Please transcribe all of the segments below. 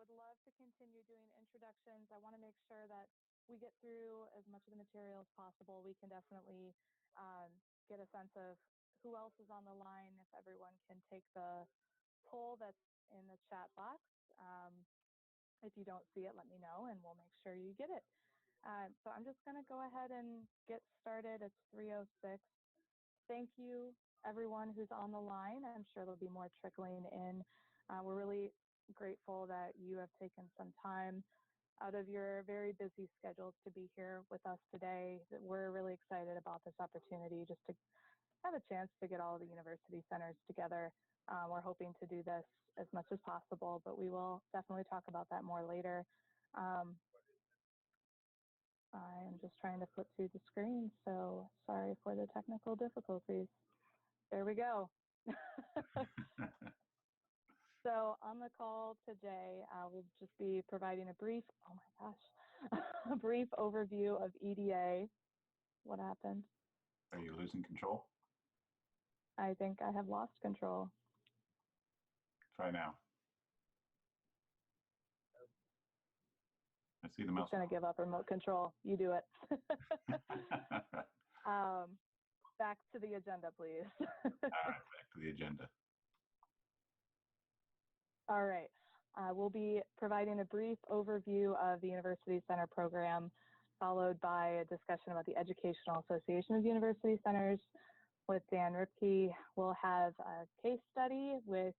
would love to continue doing introductions. I want to make sure that we get through as much of the material as possible. We can definitely get a sense of who else is on the line. If everyone can take the poll that's in the chat box. If you don't see it, let me know and we'll make sure you get it. So I'm just going to go ahead and get started. It's 3:06. Thank you, everyone who's on the line. I'm sure there'll be more trickling in. We're really grateful that you have taken some time out of your very busy schedules to be here with us today. We're really excited about this opportunity just to have a chance to get all of the university centers together. We're hoping to do this as much as possible, but we will definitely talk about that more later. I'm just trying to flip through the screen, so sorry for the technical difficulties. There we go. So on the call today, we'll just be providing a brief, oh my gosh, a brief overview of EDA. What happened? Are you losing control? I think I have lost control. Try now. I see the mouse. I'm going to give up remote control. You do it. Back to the agenda, please. All right, back to the agenda. All right. We'll be providing a brief overview of the University Center program, followed by a discussion about the Educational Association of University Centers with Dan Ripke. We'll have a case study with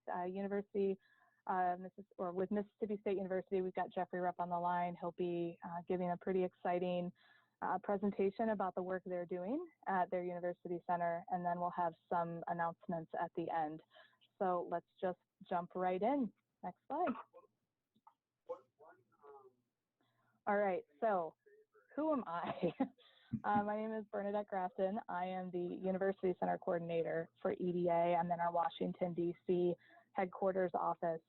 with Mississippi State University. We've got Jeffrey Rupp on the line. He'll be giving a pretty exciting presentation about the work they're doing at their university center, and then we'll have some announcements at the end. So let's just jump right in. Next slide. All right, so who am I? My name is Bernadette Grafton. I am the University Center Coordinator for EDA. I'm in our Washington, D.C. headquarters office.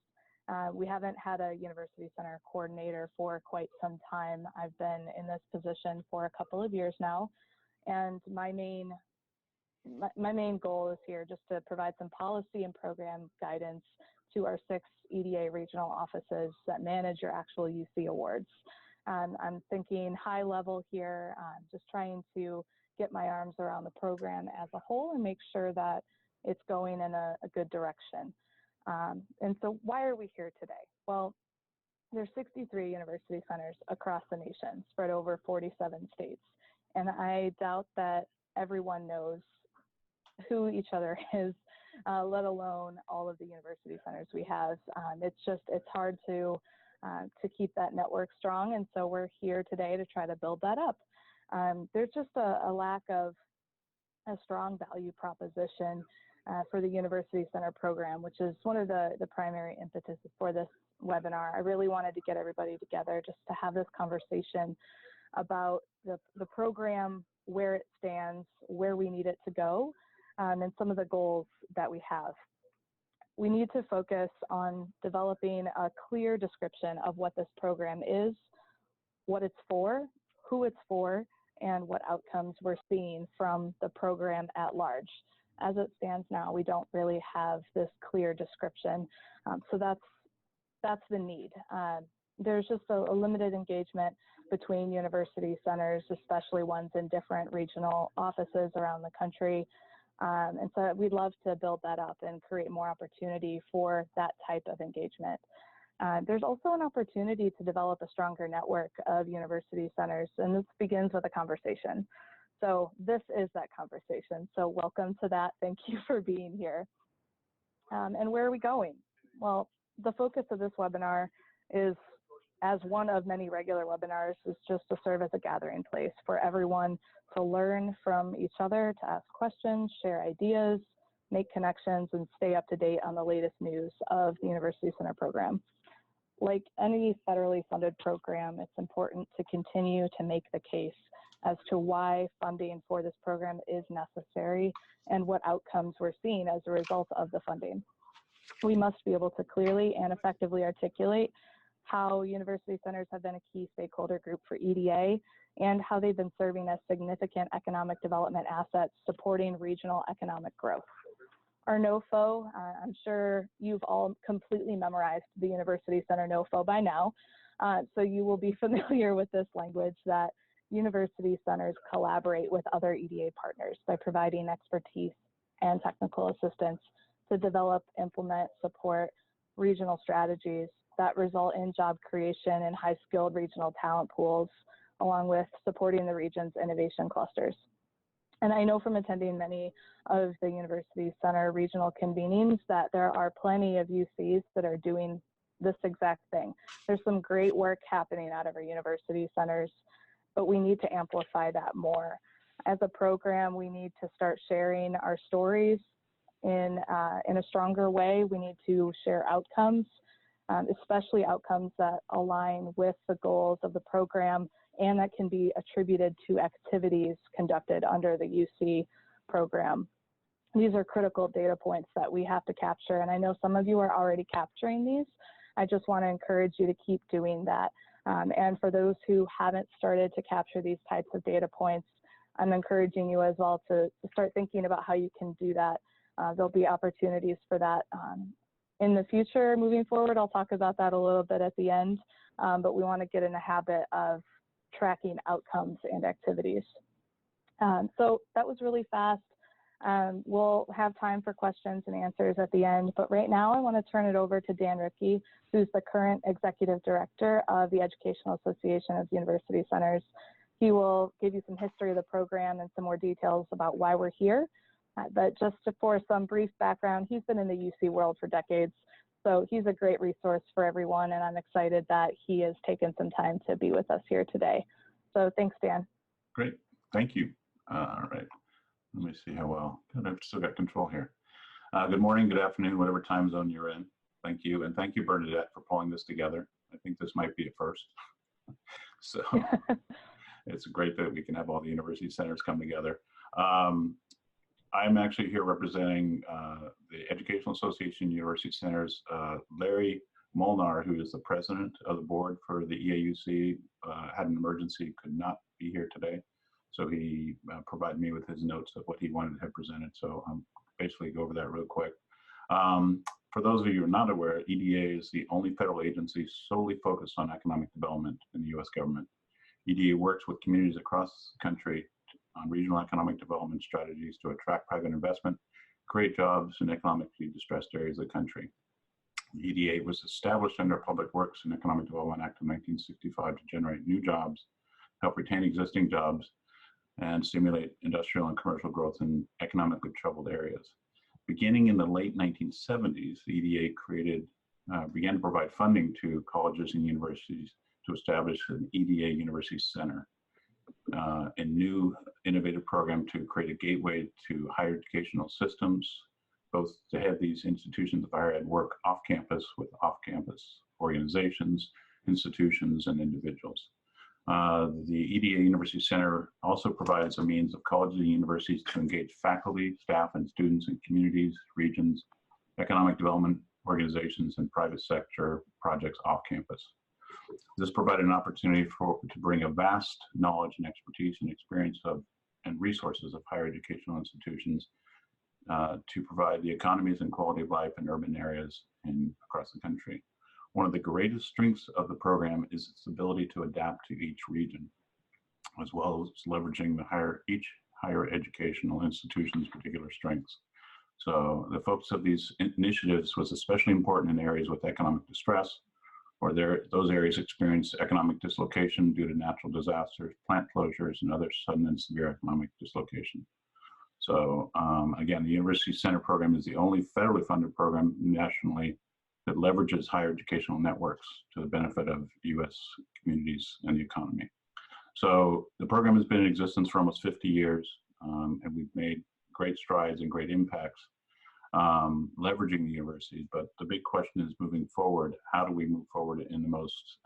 We haven't had a University Center Coordinator for quite some time. I've been in this position for a couple of years now, and my main goal is here just to provide some policy and program guidance to our 6 EDA regional offices that manage your actual UC awards. I'm thinking high level here, just trying to get my arms around the program as a whole and make sure that it's going in a good direction. And so why are we here today? Well, there's 63 university centers across the nation, spread over 47 states. And I doubt that everyone knows who each other is, let alone all of the university centers we have. It's hard to keep that network strong. And so we're here today to try to build that up. There's just a lack of a strong value proposition for the University Center program, which is one of the primary impetuses for this webinar. I really wanted to get everybody together just to have this conversation about the program, where it stands, where we need it to go, and some of the goals that we have. We need to focus on developing a clear description of what this program is, what it's for, who it's for, and what outcomes we're seeing from the program at large. As it stands now, we don't really have this clear description, so that's the need. There's just a limited engagement between university centers, especially ones in different regional offices around the country. And so we'd love to build that up and create more opportunity for that type of engagement. There's also an opportunity to develop a stronger network of university centers, and this begins with a conversation. So this is that conversation. So welcome to that. Thank you for being here. And where are we going? Well, the focus of this webinar is, as one of many regular webinars, is just to serve as a gathering place for everyone to learn from each other, to ask questions, share ideas, make connections, and stay up to date on the latest news of the University Center program. Like any federally funded program, it's important to continue to make the case as to why funding for this program is necessary and what outcomes we're seeing as a result of the funding. We must be able to clearly and effectively articulate how university centers have been a key stakeholder group for EDA and how they've been serving as significant economic development assets supporting regional economic growth. our NOFO. I'm sure you've all completely memorized the University Center NOFO by now. So you will be familiar with this language that university centers collaborate with other EDA partners by providing expertise and technical assistance to develop, implement, support regional strategies that result in job creation and high-skilled regional talent pools, along with supporting the region's innovation clusters. And I know from attending many of the University Center regional convenings that there are plenty of UCs that are doing this exact thing. There's some great work happening out of our university centers, but we need to amplify that more. As a program, we need to start sharing our stories in a stronger way. We need to share outcomes, especially outcomes that align with the goals of the program and that can be attributed to activities conducted under the UC program. These are critical data points that we have to capture, and I know some of you are already capturing these. I just want to encourage you to keep doing that. And for those who haven't started to capture these types of data points, I'm encouraging you as well to start thinking about how you can do that. There'll be opportunities for that in the future moving forward. I'll talk about that a little bit at the end, but we want to get in the habit of tracking outcomes and activities. So that was really fast. We'll have time for questions and answers at the end, but right now I want to turn it over to Dan Rickey, who's the current Executive Director of the Educational Association of University Centers. He will give you some history of the program and some more details about why we're here. But just for some brief background, he's been in the UC world for decades, so he's a great resource for everyone, and I'm excited that he has taken some time to be with us here today. So thanks, Dan. Great, thank you. All right, let me see how well. I've still got control here. Good morning, good afternoon, whatever time zone you're in. Thank you, and thank you, Bernadette, for pulling this together. I think this might be a first. So it's great that we can have all the university centers come together. I'm actually here representing the Educational Association University Centers. Larry Molnar, who is the president of the board for the EAUC, had an emergency, could not be here today. So he provided me with his notes of what he wanted to have presented. So I'm basically go over that real quick. For those of you who are not aware, EDA is the only federal agency solely focused on economic development in the US government. EDA works with communities across the country on regional economic development strategies to attract private investment, create jobs in economically distressed areas of the country. The EDA was established under Public Works and Economic Development Act of 1965 to generate new jobs, help retain existing jobs, and stimulate industrial and commercial growth in economically troubled areas. Beginning in the late 1970s, the EDA began to provide funding to colleges and universities to establish an EDA University Center, a new innovative program to create a gateway to higher educational systems, both to have these institutions of higher ed work off campus with off-campus organizations, institutions, and individuals. The EDA University Center also provides a means of colleges and universities to engage faculty, staff, and students in communities, regions, economic development organizations, and private sector projects off campus. This provided an opportunity to bring a vast knowledge and expertise and experience and resources of higher educational institutions to provide the economies and quality of life in urban areas across the country. One of the greatest strengths of the program is its ability to adapt to each region, as well as leveraging each higher educational institution's particular strengths. So the focus of these initiatives was especially important in areas with economic distress, or those areas experience economic dislocation due to natural disasters, plant closures, and other sudden and severe economic dislocation. So again, the University Center program is the only federally funded program nationally that leverages higher educational networks to the benefit of US communities and the economy. So the program has been in existence for almost 50 years, and we've made great strides and great impacts leveraging the universities. But the big question is moving forward, how do we move forward in the most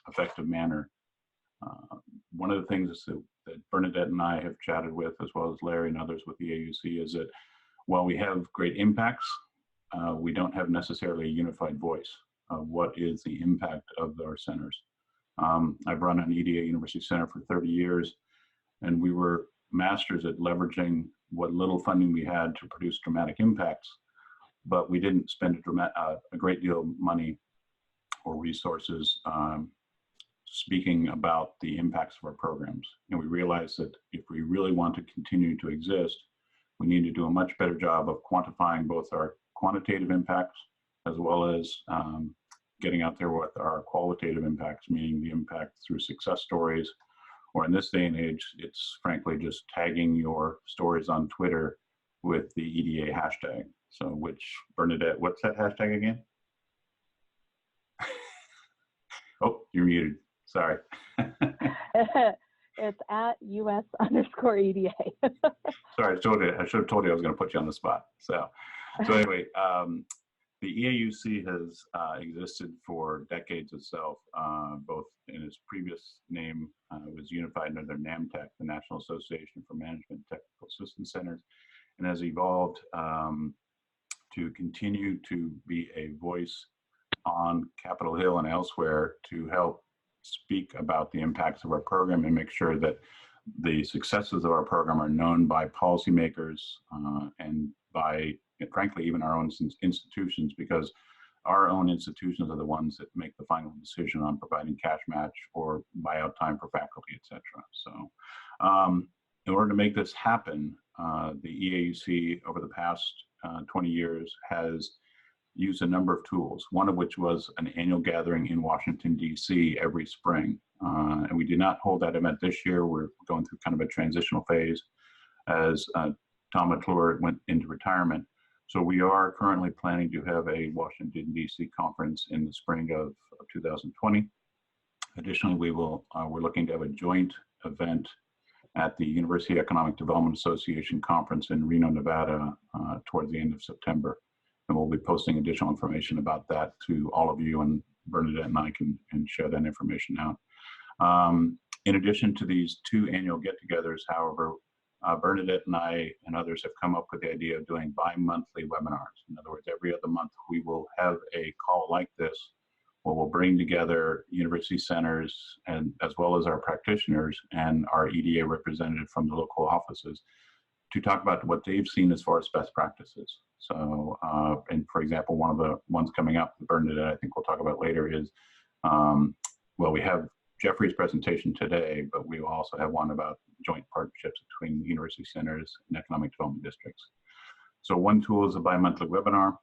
effective manner? One of the things that Bernadette and I have chatted with, as well as Larry and others with the EAUC, is that while we have great impacts, we don't have necessarily a unified voice of what is the impact of our centers. I've run an EDA University Center for 30 years, and we were masters at leveraging what little funding we had to produce dramatic impacts, but we didn't spend a great deal of money or resources speaking about the impacts of our programs. And we realized that if we really want to continue to exist, we need to do a much better job of quantifying both our quantitative impacts as well as getting out there with our qualitative impacts, meaning the impact through success stories, or in this day and age, it's frankly just tagging your stories on Twitter with the EDA hashtag. So which, Bernadette, what's that hashtag again? Oh, you're muted. Sorry. It's at US_EDA. Sorry, I should have told you I was going to put you on the spot. So anyway, the EAUC has existed for decades itself, both in its previous name, it was unified under NAMTech, the National Association for Management Technical Systems Centers, and has evolved to continue to be a voice on Capitol Hill and elsewhere to help speak about the impacts of our program and make sure that the successes of our program are known by policymakers and by, frankly, even our own institutions, because our own institutions are the ones that make the final decision on providing cash match or buyout time for faculty, et cetera. So in order to make this happen, the EAUC over the past 20 years has used a number of tools, one of which was an annual gathering in Washington, D.C. every spring. And we did not hold that event this year. We're going through kind of a transitional phase as Tom McClure went into retirement. So we are currently planning to have a Washington, D.C. conference in the spring of 2020. Additionally, we're looking to have a joint event at the University Economic Development Association conference in Reno, Nevada, towards the end of September. And we'll be posting additional information about that to all of you, and Bernadette and I can share that information out. In addition to these two annual get-togethers, however, Bernadette and I and others have come up with the idea of doing bi-monthly webinars. In other words, every other month we will have a call like this where we'll bring together university centers and as well as our practitioners and our EDA representative from the local offices to talk about what they've seen as far as best practices. So, and for example, one of the ones coming up, Bernadette, I think we'll talk about later is, well, we have Jeffrey's presentation today, but we will also have one about joint partnerships between university centers and economic development districts. So one tool is a bi-monthly webinar.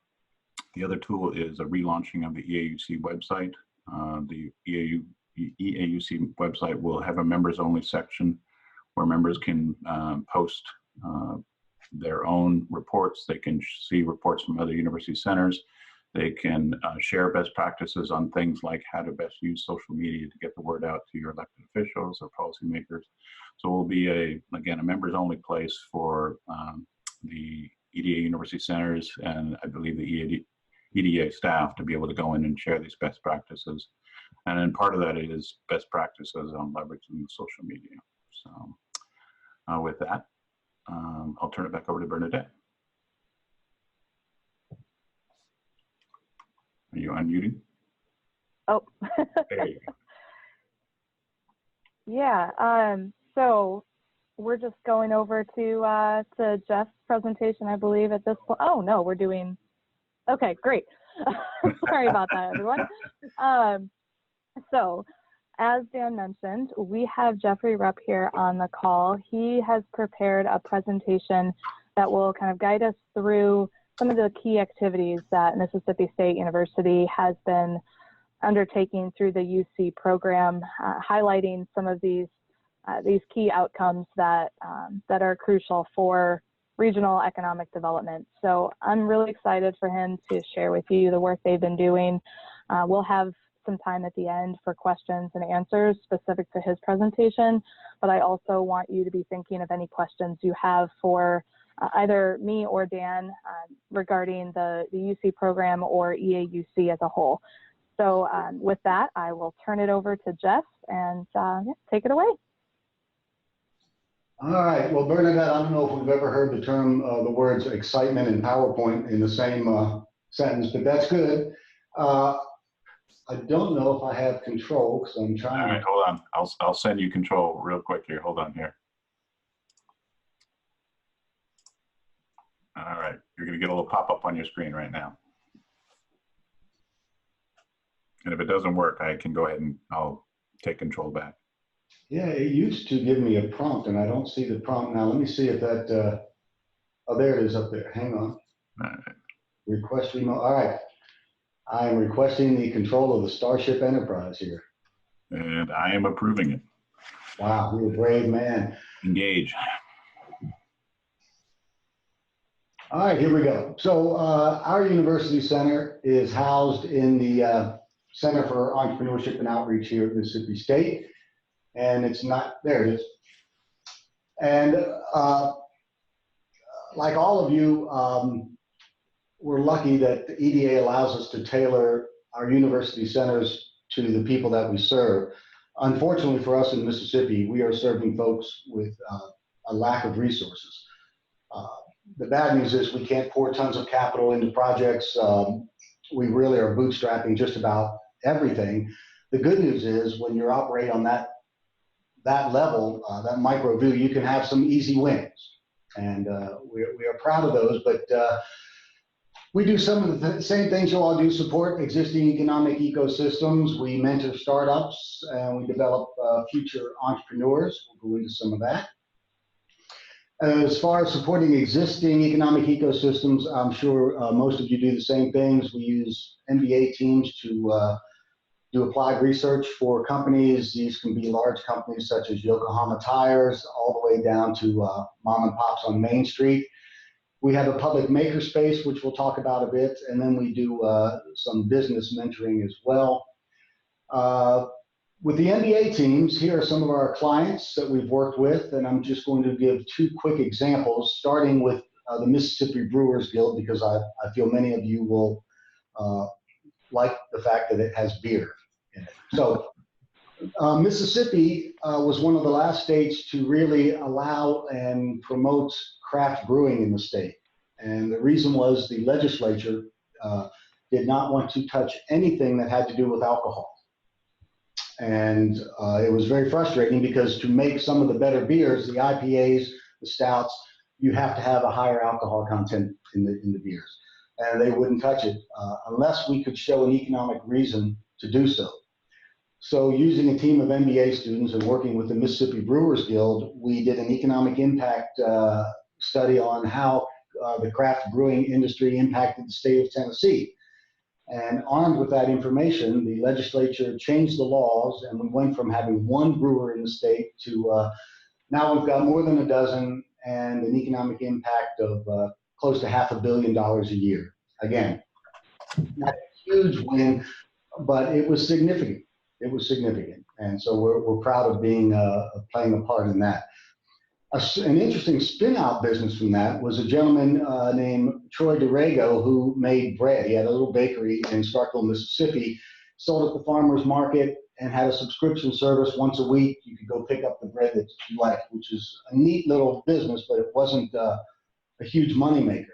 The other tool is a relaunching of the EAUC website. The EAUC website will have a members only section where members can post their own reports. They can see reports from other university centers. They can share best practices on things like how to best use social media to get the word out to your elected officials or policymakers. So it will be, again, a members only place for the EDA University Centers and I believe the EDA staff to be able to go in and share these best practices. And then part of that is best practices on leveraging social media. So with that, I'll turn it back over to Bernadette. Are you unmuting? Oh. There you go. Yeah, so we're just going over to Jeff's presentation, I believe, at this point. Oh, no, we're doing, okay, great. Sorry about that, everyone. So, as Dan mentioned, we have Jeffrey Rupp here on the call. He has prepared a presentation that will kind of guide us through some of the key activities that Mississippi State University has been undertaking through the UC program, highlighting some of these key outcomes that are crucial for regional economic development. So I'm really excited for him to share with you the work they've been doing. We'll have some time at the end for questions and answers specific to his presentation, but I also want you to be thinking of any questions you have for either me or Dan regarding the UC program or EAUC as a whole. So with that, I will turn it over to Jeff and yeah, take it away. All right. Well, Bernadette, I don't know if we've ever heard the term, the words excitement and PowerPoint in the same sentence, but that's good. I don't know if I have control because I'm trying. All right, hold on. I'll send you control real quick here. Hold on here. All right, you're going to get a little pop-up on your screen right now. And if it doesn't work, I can go ahead and I'll take control back. Yeah, it used to give me a prompt, and I don't see the prompt now. Let me see if that, oh, there it is up there. Hang on. All right. Request remote. All right. I am requesting the control of the Starship Enterprise here. And I am approving it. Wow, you're a brave man. Engage. All right, here we go. So our university center is housed in the Center for Entrepreneurship and Outreach here at Mississippi State. And it's not, there it is. And like all of you, we're lucky that the EDA allows us to tailor our university centers to the people that we serve. Unfortunately for us in Mississippi, we are serving folks with a lack of resources. The bad news is we can't pour tons of capital into projects. We really are bootstrapping just about everything. The good news is when you operate on that level, that micro view, you can have some easy wins. And we are proud of those, but we do some of the same things you all do: support existing economic ecosystems. We mentor startups and we develop future entrepreneurs. We'll go into some of that. As far as supporting existing economic ecosystems, I'm sure most of you do the same things. We use MBA teams to do applied research for companies. These can be large companies such as Yokohama Tires, all the way down to mom and pops on Main Street. We have a public makerspace, which we'll talk about a bit, and then we do some business mentoring as well. With the MBA teams, here are some of our clients that we've worked with, and I'm just going to give two quick examples, starting with the Mississippi Brewers Guild, because I feel many of you will like the fact that it has beer in it. So Mississippi was one of the last states to really allow and promote craft brewing in the state. And the reason was the legislature did not want to touch anything that had to do with alcohol. And it was very frustrating because to make some of the better beers, the IPAs, the stouts, you have to have a higher alcohol content in the beers. And they wouldn't touch it unless we could show an economic reason to do so. So using a team of MBA students and working with the Mississippi Brewers Guild, we did an economic impact study on how the craft brewing industry impacted the state of Tennessee. And armed with that information, the legislature changed the laws, and we went from having one brewer in the state to now we've got more than a dozen and an economic impact of close to $500 million a year. Again, not a huge win, but it was significant. It was significant. And so we're proud of being playing a part in that. An interesting spin-out business from that was a gentleman named Troy DeRago who made bread. He had a little bakery in Starkville, Mississippi, sold at the farmer's market, and had a subscription service once a week. You could go pick up the bread that you liked, which is a neat little business, but it wasn't a huge moneymaker.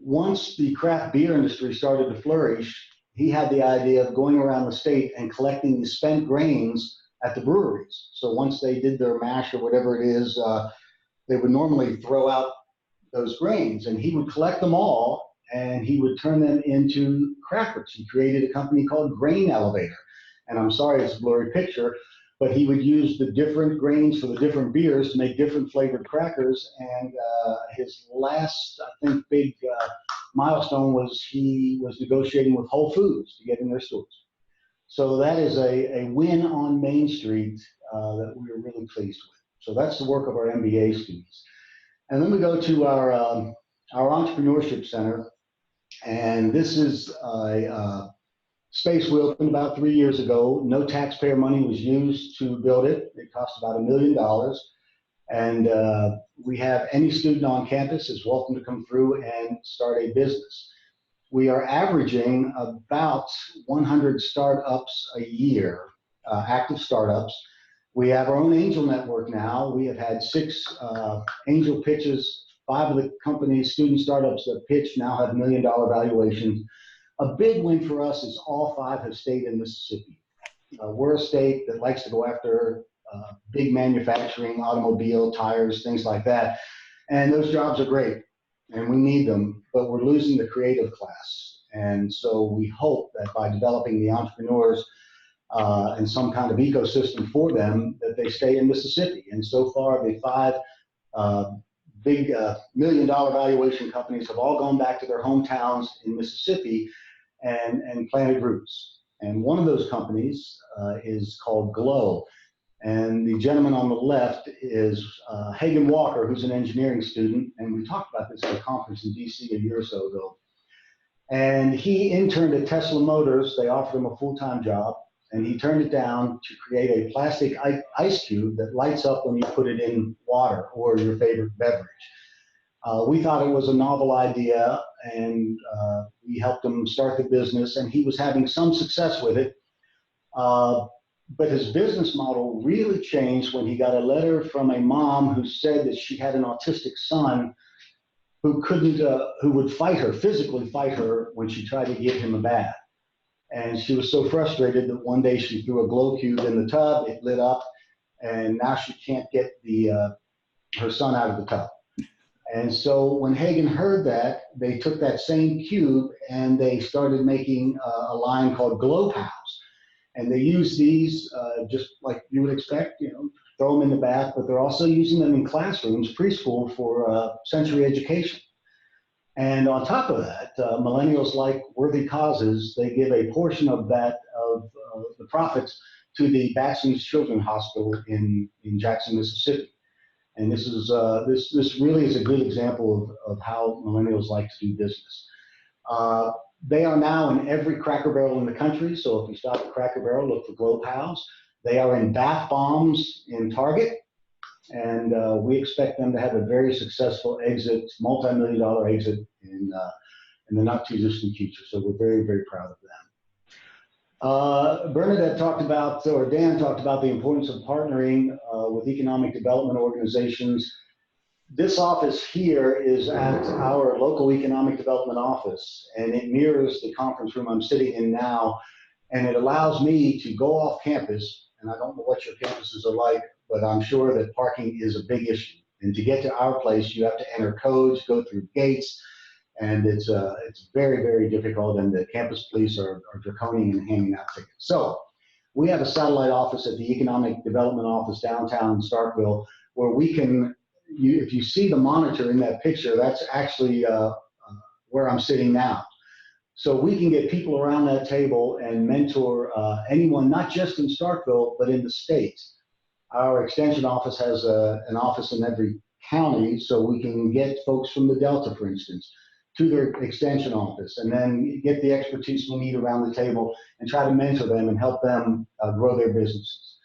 Once the craft beer industry started to flourish, he had the idea of going around the state and collecting the spent grains at the breweries. So once they did their mash or whatever it is, they would normally throw out those grains, and he would collect them all and he would turn them into crackers. He created a company called Grain Elevator. And I'm sorry, it's a blurry picture, but he would use the different grains for the different beers to make different flavored crackers. And his last, I think, big milestone was he was negotiating with Whole Foods to get in their stores. So that is a win on Main Street that we were really pleased with. So that's the work of our MBA students. And then we go to our entrepreneurship center. And this is a space we opened about 3 years ago. No taxpayer money was used to build it. It cost about $1 million. And we have any student on campus is welcome to come through and start a business. We are averaging about 100 startups a year, active startups. We have our own angel network now. We have had 6 angel pitches. 5 of the companies, student startups that pitch now have $1 million valuations. A big win for us is all 5 have stayed in Mississippi. We're a state that likes to go after big manufacturing, automobile, tires, things like that. And those jobs are great. and we need them, but we're losing the creative class. And so we hope that by developing the entrepreneurs and some kind of ecosystem for them, that they stay in Mississippi. And so far, the 5 big $1 million valuation companies have all gone back to their hometowns in Mississippi and planted roots. And one of those companies is called Glow. And the gentleman on the left is Hagen Walker, who's an engineering student. And we talked about this at a conference in DC a year or so ago. And he interned at Tesla Motors. They offered him a full-time job, and he turned it down to create a plastic ice cube that lights up when you put it in water or your favorite beverage. We thought it was a novel idea, and we helped him start the business, and he was having some success with it. But his business model really changed when he got a letter from a mom who said that she had an autistic son who would fight her, physically fight her when she tried to give him a bath. And she was so frustrated that one day she threw a glow cube in the tub, it lit up, and now she can't get her son out of the tub. And so when Hagen heard that, they took that same cube and they started making a line called Glow Pals. And they use these just like you would expect, throw them in the bath, but they're also using them in classrooms, preschool, for sensory education. And on top of that, millennials like worthy causes. They give a portion of that, of the profits, to the Batson Children's Hospital in Jackson, Mississippi. And this is this really is a good example of how millennials like to do business. They are now in every Cracker Barrel in the country. So if you stop at Cracker Barrel, look for Glow Pals. They are in bath bombs in Target. And we expect them to have a very successful exit, multi-million-dollar exit in the not too distant future. So we're very, very proud of them. Bernadette talked about, or Dan talked about, the importance of partnering with economic development organizations. This office here is at our local economic development office, and it mirrors the conference room I'm sitting in now, and it allows me to go off campus, and I don't know what your campuses are like, but I'm sure that parking is a big issue. And to get to our place, you have to enter codes, go through gates, and it's very, very difficult, and the campus police are draconian in handing out tickets. So we have a satellite office at the Economic Development Office downtown in Starkville, where we can, if you see the monitor in that picture, that's actually where I'm sitting now. So we can get people around that table and mentor anyone, not just in Starkville, but in the state. Our extension office has an office in every county, so we can get folks from the Delta, for instance, to their extension office, and then get the expertise we need around the table and try to mentor them and help them grow their businesses.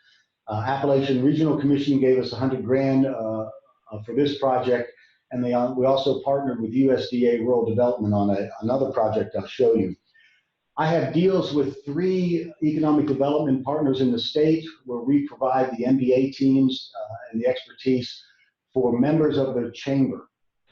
Appalachian Regional Commission gave us $100 grand for this project, and we also partnered with USDA Rural Development on another project I'll show you. I have deals with 3 economic development partners in the state where we provide the MBA teams and the expertise for members of their chamber.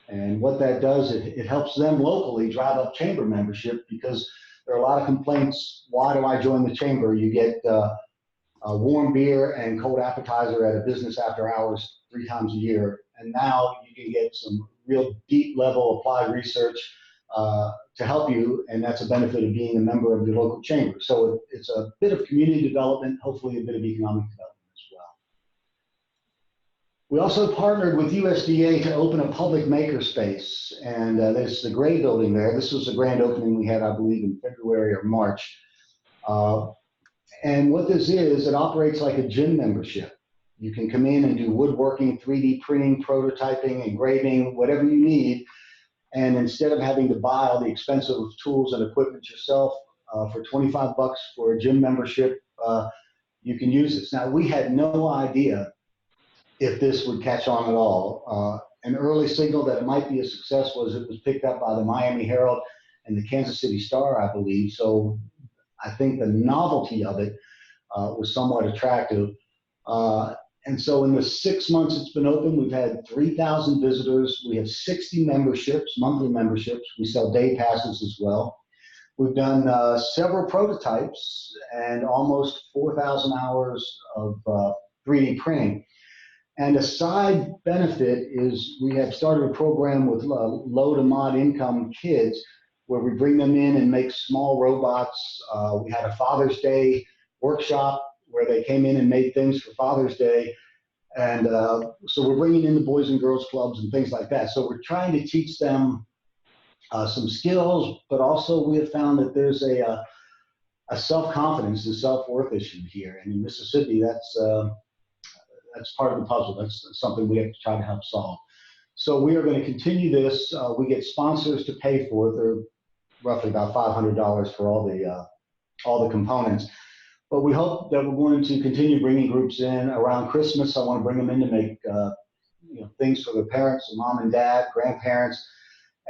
And what that does, it helps them locally drive up chamber membership, because there are a lot of complaints. Why do I join the chamber? You get a warm beer and cold appetizer at a business after hours 3 times a year. And now you can get some real deep level applied research to help you, and that's a benefit of being a member of your local chamber. So it's a bit of community development, hopefully a bit of economic development as well. We also partnered with USDA to open a public makerspace, and there's the gray building there. This was the grand opening we had, I believe, in February or March. And what this is, it operates like a gym membership. You can come in and do woodworking, 3D printing, prototyping, engraving, whatever you need. And instead of having to buy all the expensive tools and equipment yourself, for $25 for a gym membership, you can use this. Now, we had no idea if this would catch on at all. An early signal that it might be a success was it was picked up by the Miami Herald and the Kansas City Star, I believe. So I think the novelty of it was somewhat attractive. And so in the 6 months it's been open, we've had 3,000 visitors. We have 60 memberships, monthly memberships. We sell day passes as well. We've done several prototypes and almost 4,000 hours of 3D printing. And a side benefit is we have started a program with low to mod income kids where we bring them in and make small robots. We had a Father's Day workshop where they came in and made things for Father's Day. And so we're bringing in the Boys and Girls Clubs and things like that. So we're trying to teach them some skills, but also we have found that there's a self-confidence and self-worth issue here. And in Mississippi, that's part of the puzzle. That's something we have to try to help solve. So we are going to continue this. We get sponsors to pay for it. They're roughly about $500 for all the components. But we hope that we're going to continue bringing groups in around Christmas. I want to bring them in to make things for their parents, mom and dad, grandparents.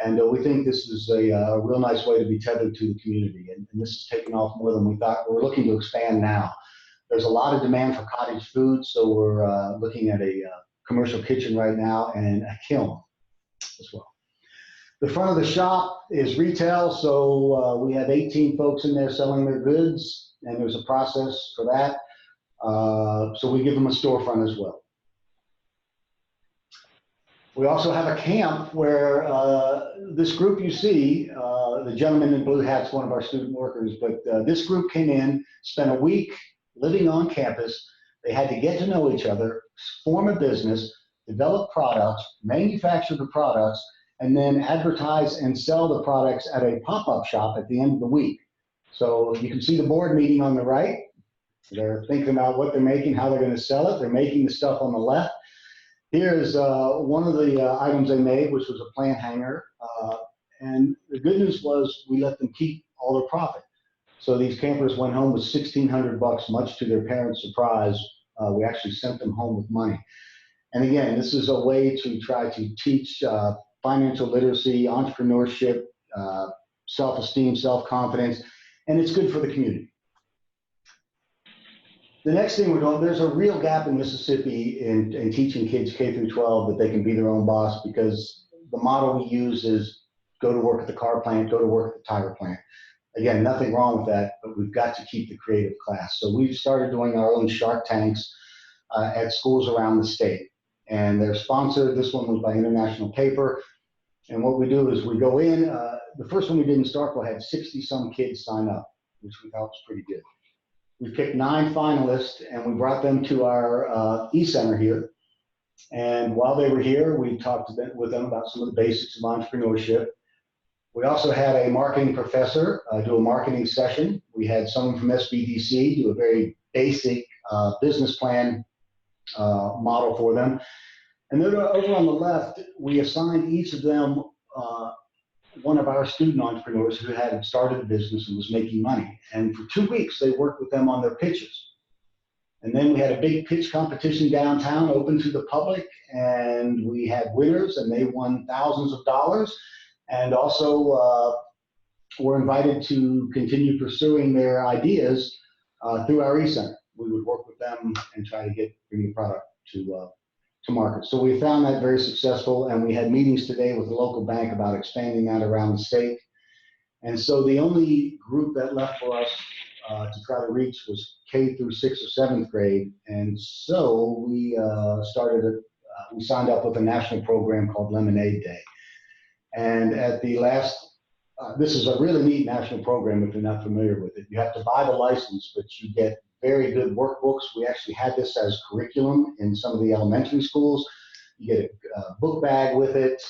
And we think this is a real nice way to be tethered to the community. And this is taking off more than we thought. We're looking to expand now. There's a lot of demand for cottage food, so we're looking at a commercial kitchen right now and a kiln as well. The front of the shop is retail, so we have 18 folks in there selling their goods, and there's a process for that. So we give them a storefront as well. We also have a camp where this group you see, the gentleman in blue hat's one of our student workers, but this group came in, spent a week living on campus. They had to get to know each other, form a business, develop products, manufacture the products, and then advertise and sell the products at a pop-up shop at the end of the week. So you can see the board meeting on the right. They're thinking about what they're making, how they're going to sell it. They're making the stuff on the left. Here's one of the items they made, which was a plant hanger. And the good news was we let them keep all their profit. So these campers went home with $1,600, much to their parents' surprise. We actually sent them home with money. And again, this is a way to try to teach financial literacy, entrepreneurship, self-esteem, self-confidence, and it's good for the community. The next thing we're doing, there's a real gap in Mississippi in teaching kids K through 12 that they can be their own boss, because the model we use is go to work at the car plant, go to work at the tire plant. Again, nothing wrong with that, but we've got to keep the creative class. So we've started doing our own Shark Tanks at schools around the state. And they're sponsored. This one was by International Paper. And what we do is we go in. The first one we did in Starkville had 60-some kids sign up, which we thought was pretty good. We picked 9 finalists, and we brought them to our e-center here. And while they were here, we talked with them about some of the basics of entrepreneurship. We also had a marketing professor do a marketing session. We had someone from SBDC do a very basic business plan model for them. And then over on the left, we assigned each of them one of our student entrepreneurs who had started a business and was making money. And for 2 weeks, they worked with them on their pitches. And then we had a big pitch competition downtown open to the public, and we had winners, and they won thousands of dollars. And also were invited to continue pursuing their ideas through our e-center. We would work with them and try to bring the product to market. So we found that very successful, and we had meetings today with the local bank about expanding that around the state. And so the only group that left for us to try to reach was K through 6th or 7th grade. And so we we signed up with a national program called Lemonade Day. And at the last, this is a really neat national program if you're not familiar with it. You have to buy the license, but you get very good workbooks. We actually had this as curriculum in some of the elementary schools. You get a book bag with it.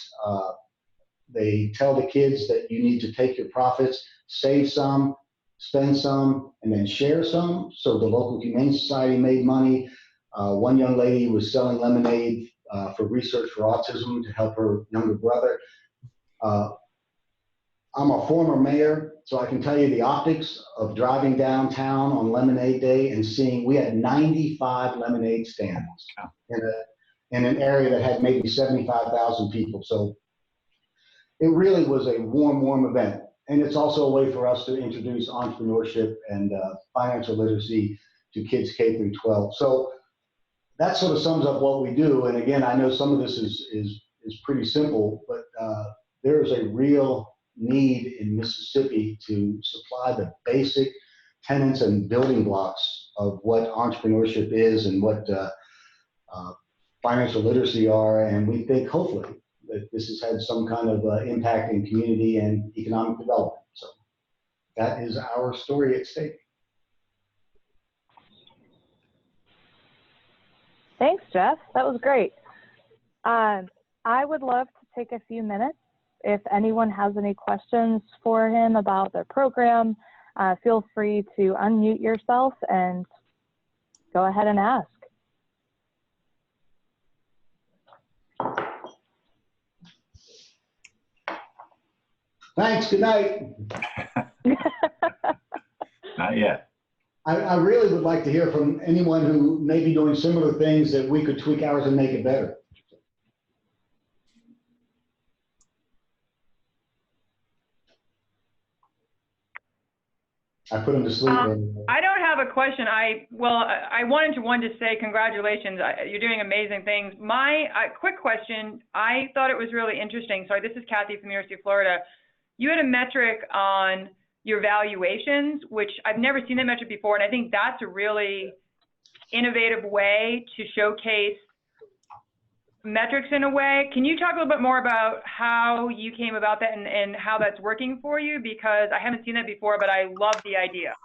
They tell the kids that you need to take your profits, save some, spend some, and then share some. So the local humane society made money. One young lady was selling lemonade for research for autism to help her younger brother. I'm a former mayor, so I can tell you the optics of driving downtown on Lemonade Day and seeing, we had 95 lemonade stands in an area that had maybe 75,000 people. So it really was a warm event. And it's also a way for us to introduce entrepreneurship and financial literacy to kids K through 12. So that sort of sums up what we do. And again, I know some of this is pretty simple, but there is a real need in Mississippi to supply the basic tenets and building blocks of what entrepreneurship is and what financial literacy are, and we think hopefully that this has had some kind of impact in community and economic development. So that is our story at stake. Thanks, Jeff. That was great. I would love to take a few minutes. If anyone has any questions for him about their program, feel free to unmute yourself and go ahead and ask. Thanks, good night. Not yet. I really would like to hear from anyone who may be doing similar things that we could tweak ours and make it better. I put him to sleep. I don't have a question. I wanted to say congratulations. You're doing amazing things. My quick question, I thought it was really interesting. Sorry, this is Kathy from the University of Florida. You had a metric on your valuations, which I've never seen that metric before. And I think that's a really innovative way to showcase metrics in a way. Can you talk a little bit more about how you came about that and how that's working for you? Because I haven't seen that before, but I love the idea.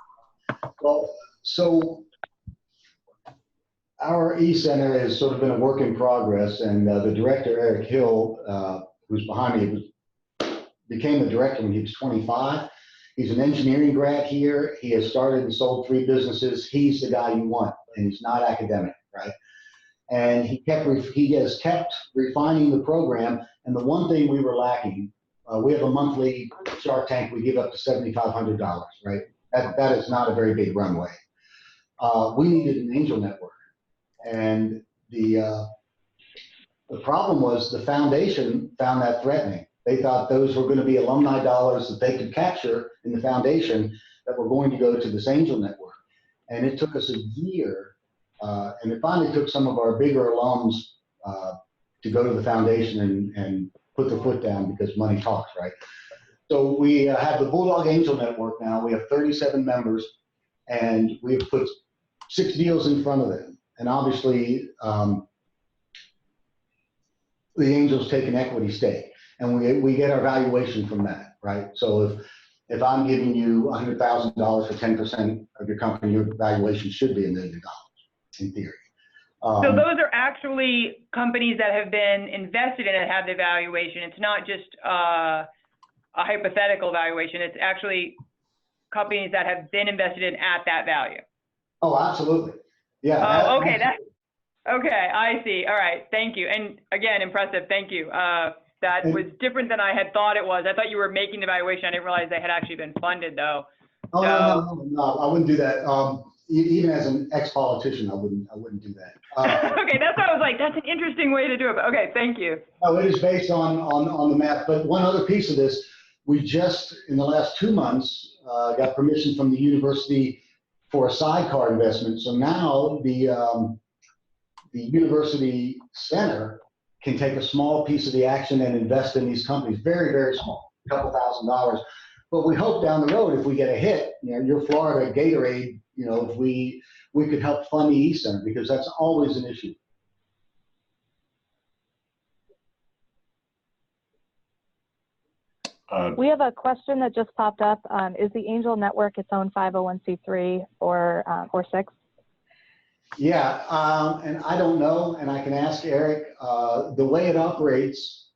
Well, so our E-Center has sort of been a work in progress, and the director, Eric Hill, who's behind me, became the director when he was 25. He's an engineering grad here. He has started and sold 3 businesses. He's the guy you want, and he's not academic, right? And he has kept refining the program. And the one thing we were lacking, we have a monthly Shark Tank. We give up to $7,500, right? That is not a very big runway. We needed an angel network, and the problem was the foundation found that threatening. They thought those were going to be alumni dollars that they could capture in the foundation that were going to go to this angel network. And it took us a year. And it finally took some of our bigger alums to go to the foundation and put their foot down, because money talks, right? So we have the Bulldog Angel Network now. We have 37 members, and we've put 6 deals in front of them. And obviously, the angels take an equity stake, and we get our valuation from that, right? So if I'm giving you $100,000 for 10% of your company, your valuation should be $1 million. In theory. So those are actually companies that have been invested in and have the valuation. It's not just a hypothetical valuation. It's actually companies that have been invested in at that value. Oh, absolutely. Yeah. Oh, okay. Okay. I see. All right. Thank you. And again, impressive. Thank you. That was different than I had thought it was. I thought you were making the valuation. I didn't realize they had actually been funded, though. Oh, so, no, I wouldn't do that. Even as an ex-politician, I wouldn't do that. Okay, that's what I was like. That's an interesting way to do it. But okay, thank you. No, it is based on the math. But one other piece of this, we just in the last 2 months got permission from the university for a sidecar investment. So now the university center can take a small piece of the action and invest in these companies, very, very small, a couple $1,000s. But we hope down the road, if we get a hit, your Florida Gatorade, if we could help fund the E-Center, because that's always an issue. We have a question that just popped up. Is the Angel Network its own 501c3 or 6? Yeah, and I don't know, and I can ask Eric. The way it operates,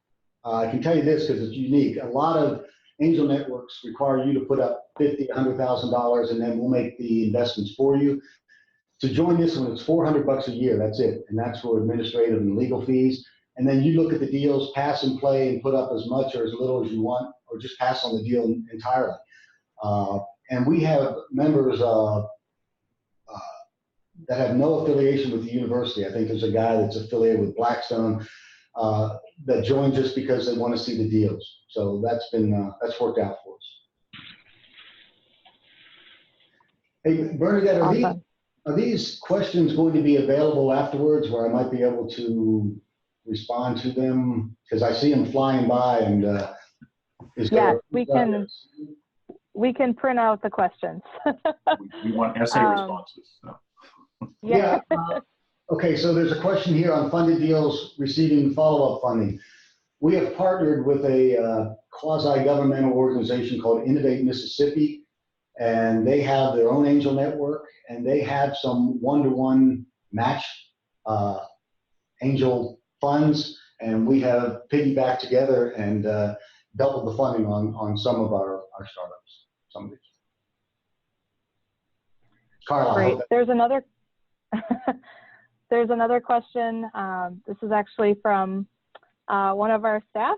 I can tell you this because it's unique. A lot of angel networks require you to put up $50,000, $100,000, and then we'll make the investments for you. To join this one, it's $400 a year. That's it, and that's for administrative and legal fees. And then you look at the deals, pass and play, and put up as much or as little as you want, or just pass on the deal entirely. And we have members that have no affiliation with the university. I think there's a guy that's affiliated with Blackstone that joined just because they want to see the deals. So that's worked out for us. Hey, Bernadette, are these questions going to be available afterwards where I might be able to respond to them? Because I see them flying by, and yes, we can print out the questions. We want essay responses. So. Yeah. Okay, so there's a question here on funded deals receiving follow-up funding. We have partnered with a quasi-governmental organization called Innovate Mississippi, and they have their own angel network, and they have some one-to-one match angel funds, and we have piggybacked together and doubled the funding on some of our startups. Some of these. Carla, Great. There's another. There's another question. This is actually from one of our staff,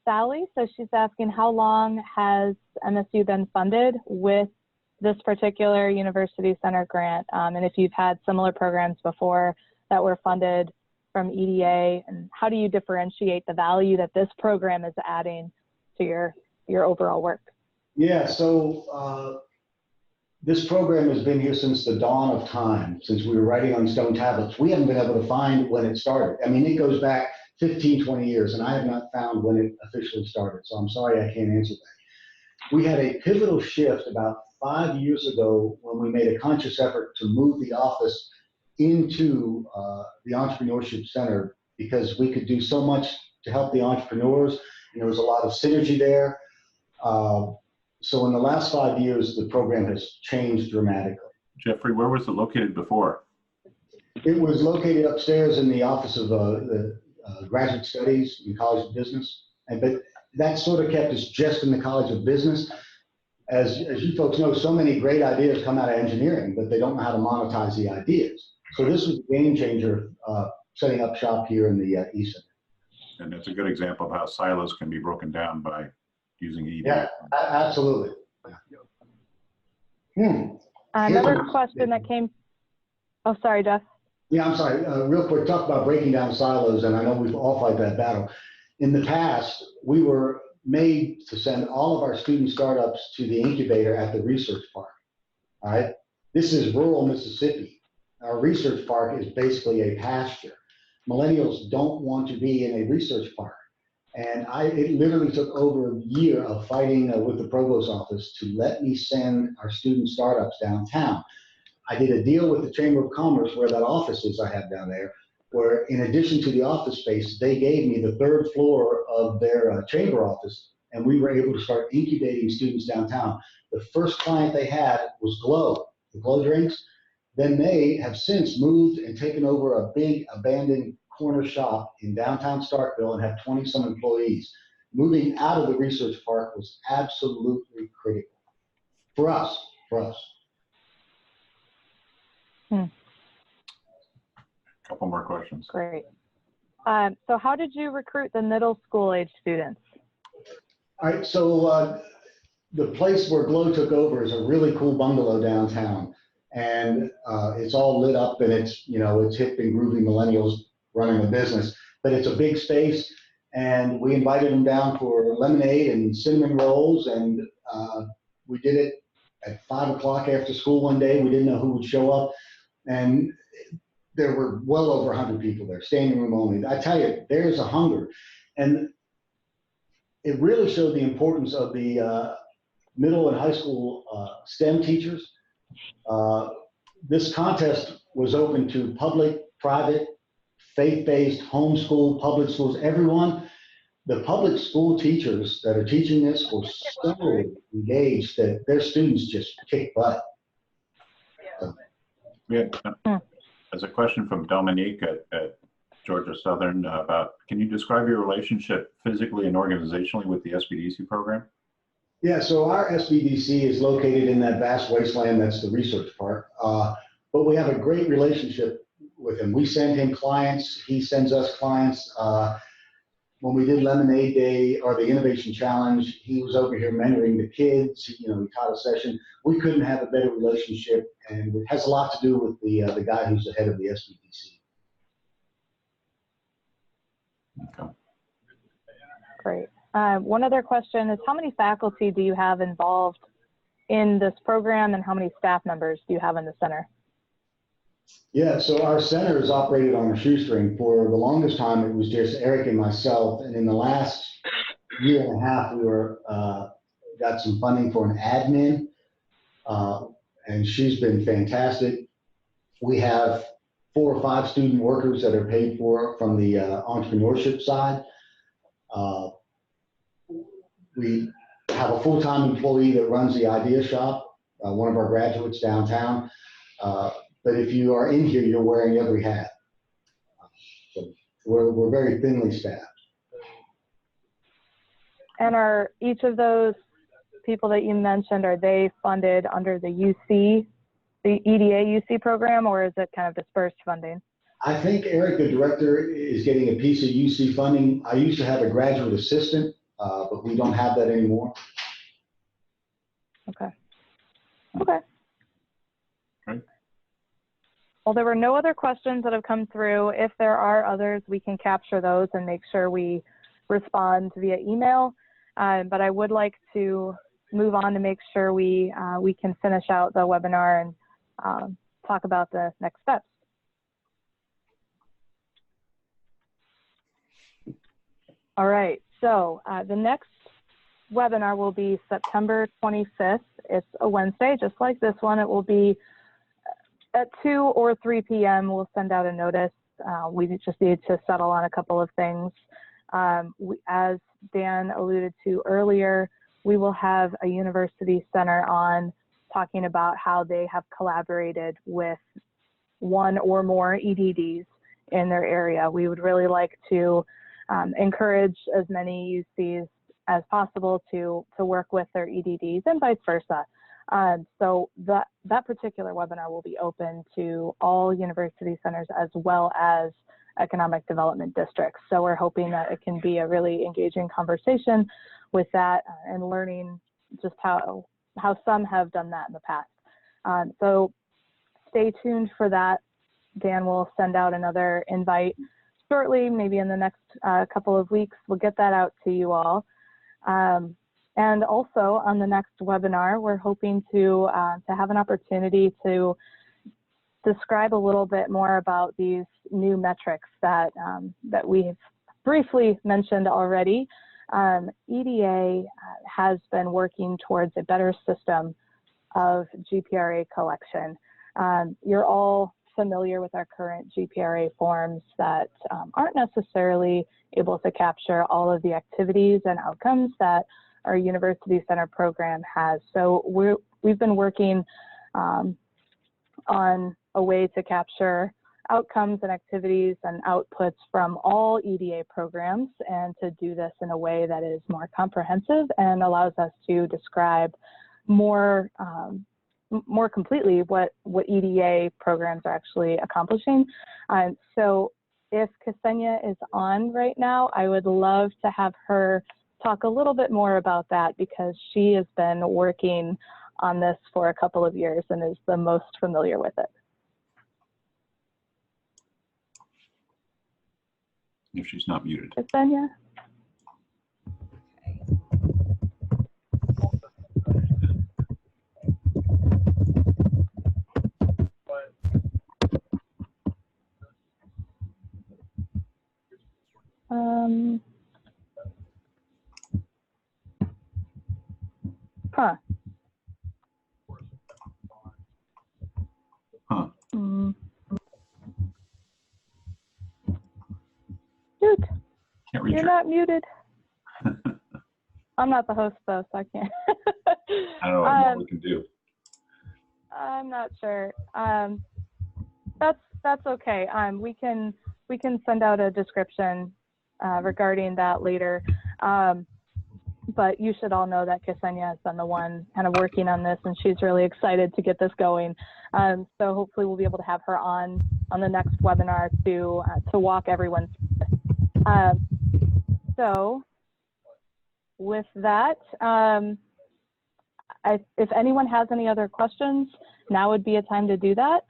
Sally. So she's asking, how long has MSU been funded with this particular University Center grant? And if you've had similar programs before that were funded from EDA, and how do you differentiate the value that this program is adding to your overall work? Yeah, so this program has been here since the dawn of time, since we were writing on stone tablets. We haven't been able to find when it started. I mean, it goes back 15, 20 years, and I have not found when it officially started, so I'm sorry I can't answer that. We had a pivotal shift about 5 years ago when we made a conscious effort to move the office into the Entrepreneurship Center, because we could do so much to help the entrepreneurs, and there was a lot of synergy there. So in the last 5 years, the program has changed dramatically. Jeffrey, where was it located before? It was located upstairs in the Office of the Graduate Studies in College of Business, but that sort of kept us just in the College of Business. As you folks know, so many great ideas come out of engineering, but they don't know how to monetize the ideas. So this was a game changer, setting up shop here in the East Center. And it's a good example of how silos can be broken down by using EDA. Yeah, absolutely. Another question that came, oh, sorry, Jeff. Yeah, I'm sorry. Real quick, talk about breaking down silos, and I know we've all fight that battle. In the past, we were made to send all of our student startups to the incubator at the research park. All right, this is rural Mississippi. Our research park is basically a pasture. Millennials don't want to be in a research park. And it literally took over a year of fighting with the provost office to let me send our student startups downtown. I did a deal with the Chamber of Commerce, where that office is I have down there, where in addition to the office space, they gave me the 3rd floor of their chamber office, and we were able to start incubating students downtown. The first client they had was Glow, the Glow drinks. Then they have since moved and taken over a big abandoned corner shop in downtown Starkville and have 20-some employees. Moving out of the research park was absolutely critical for us. Couple more questions. Great. So how did you recruit the middle school age students? All right, so the place where Glow took over is a really cool bungalow downtown. And it's all lit up, and it's, you know, it's hip and groovy millennials running a business, but it's a big space. And we invited them down for lemonade and cinnamon rolls, and we did it at 5 o'clock after school one day. We didn't know who would show up, and there were well over 100 people there, standing room only. I tell you, there's a hunger, and it really showed the importance of the middle and high school STEM teachers. This contest was open to public, private, faith-based, homeschool, public schools, everyone. The public school teachers that are teaching this were so engaged that their students just kick butt. Yeah, there's a question from Dominique at Georgia Southern about, can you describe your relationship physically and organizationally with the SBDC program? Yeah, so our SBDC is located in that vast wasteland that's the research park, but we have a great relationship with him. We send him clients, he sends us clients. When we did Lemonade Day or the Innovation Challenge, he was over here mentoring the kids. You know, he taught a session. We couldn't have a better relationship, and it has a lot to do with the guy who's the head of the SBDC. Okay. Great. One other question is, how many faculty do you have involved in this program, and how many staff members do you have in the center? Yeah, so our center is operated on a shoestring. For the longest time, it was just Eric and myself. And in the last year and a half, we were got some funding for an admin, and she's been fantastic. We have 4 or 5 student workers that are paid for from the entrepreneurship side. We have a full-time employee that runs the idea shop, one of our graduates downtown. But if you are in here, you're wearing every hat. So we're very thinly staffed. And are each of those people that you mentioned, are they funded under the UC, the EDA UC program, or is it kind of dispersed funding? I think Eric, the director, is getting a piece of UC funding. I used to have a graduate assistant, but we don't have that anymore. Okay. Okay. Right. Well, there were no other questions that have come through. If there are others, we can capture those and make sure we respond via email. But I would like to move on to make sure we can finish out the webinar and talk about the next steps. All right, so the next webinar will be September 25th. It's a Wednesday, just like this one. It will be at 2 or 3 p.m. We'll send out a notice. We just need to settle on a couple of things. As Dan alluded to earlier, we will have a university center on talking about how they have collaborated with one or more EDDs in their area. We would really like to encourage as many UCs as possible to work with their EDDs and vice versa. So that particular webinar will be open to all university centers as well as economic development districts. So we're hoping that it can be a really engaging conversation with that and learning just how some have done that in the past. So stay tuned for that. Dan will send out another invite shortly, maybe in the next couple of weeks. We'll get that out to you all. And also on the next webinar, we're hoping to have an opportunity to describe a little bit more about these new metrics that we've briefly mentioned already. EDA has been working towards a better system of GPRA collection. You're all familiar with our current GPRA forms that aren't necessarily able to capture all of the activities and outcomes that our University Center program has. So we've been working on a way to capture outcomes and activities and outputs from all EDA programs, and to do this in a way that is more comprehensive and allows us to describe more completely what EDA programs are actually accomplishing. So if Ksenia is on right now, I would love to have her talk a little bit more about that, because she has been working on this for a couple of years and is the most familiar with it. If she's not muted. Ksenia? Huh. Huh. Shoot. Can't reach You're her. not muted. I'm not the host though, so I can't. I don't know what we can do. I'm not sure. That's okay. We can send out a description regarding that later. But you should all know that Ksenia has been the one kind of working on this, and she's really excited to get this going. So hopefully we'll be able to have her on the next webinar to walk everyone through it. So with that, if anyone has any other questions, now would be a time to do that.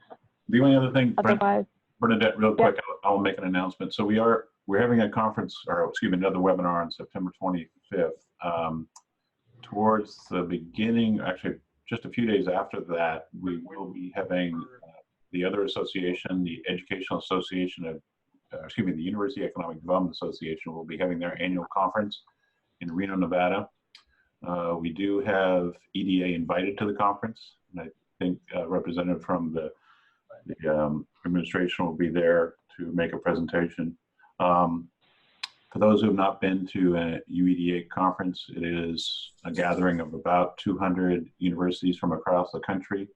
The only other thing, Otherwise, Bernadette, real yep. quick, I'll make an announcement. So we're having a conference, or excuse me, another webinar on September 25th. Towards the beginning, actually just a few days after that, we will be having the other association, the Educational Association of, excuse me, the University Economic Development Association will be having their annual conference in Reno, Nevada. We do have EDA invited to the conference, and I think a representative from the The administration will be there to make a presentation. For those who have not been to a UEDA conference, it is a gathering of about 200 universities from across the country,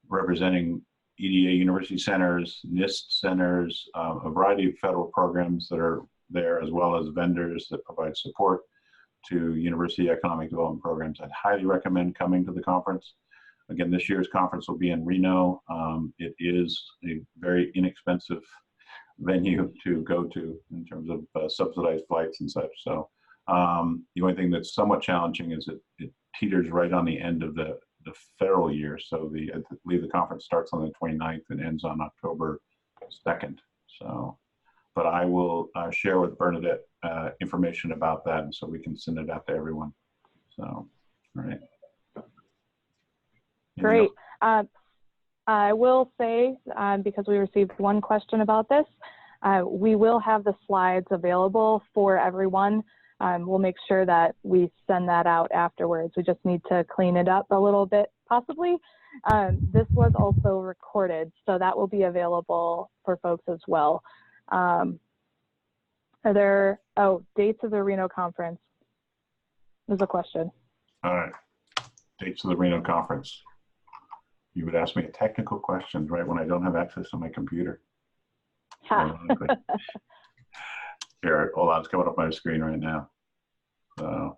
representing EDA University Centers, NIST centers, a variety of federal programs that are there, as well as vendors that provide support to university economic development programs. I'd highly recommend coming to the conference. Again, this year's conference will be in Reno. It is a very inexpensive venue to go to in terms of subsidized flights and such. So the only thing that's somewhat challenging is it teeters right on the end of the federal year. So I believe the conference starts on the 29th and ends on October 2nd. So, but I will share with Bernadette information about that, and so we can send it out to everyone. So, all right. Great. I will say, because we received one question about this, we will have the slides available for everyone. We'll make sure that we send that out afterwards. We just need to clean it up a little bit, possibly. This was also recorded, so that will be available for folks as well. Are there, dates of the Reno conference? There's a question. All right, dates of the Reno conference. You would ask me a technical question right when I don't have access to my computer. Here, hold on, it's coming up on my screen right now. So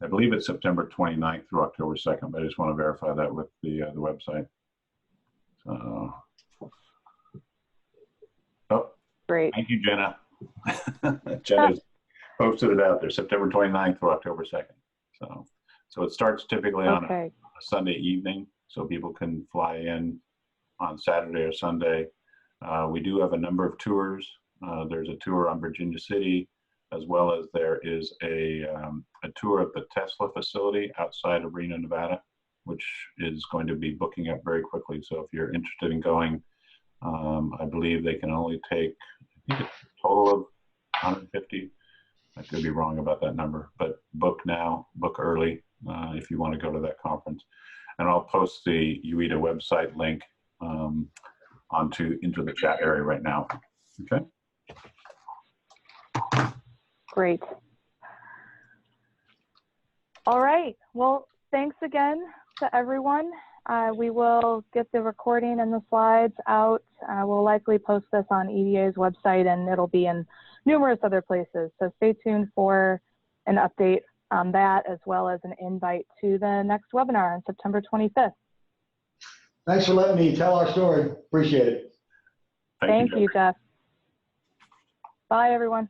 I believe it's September 29th through October 2nd, but I just want to verify that with the website. So, Great. Thank you, Jenna. Jenna's posted it out there, September 29th through October 2nd. So it starts typically on a Sunday evening, so people can fly in on Saturday or Sunday. We do have a number of tours. There's a tour on Virginia City, as well as there is a tour of the Tesla facility outside of Reno, Nevada, which is going to be booking up very quickly. So if you're interested in going, I believe they can only take, I think it's a total of 150. I could be wrong about that number, but book now, book early if you want to go to that conference. And I'll post the UEDA website link into the chat area right now. Okay. Great. All right. Well, thanks again to everyone. We will get the recording and the slides out. We'll likely post this on EDA's website, and it'll be in numerous other places. So stay tuned for an update on that, as well as an invite to the next webinar on September 25th. Thanks for letting me tell our story. Appreciate it. Thank you, Jeff. Bye, everyone.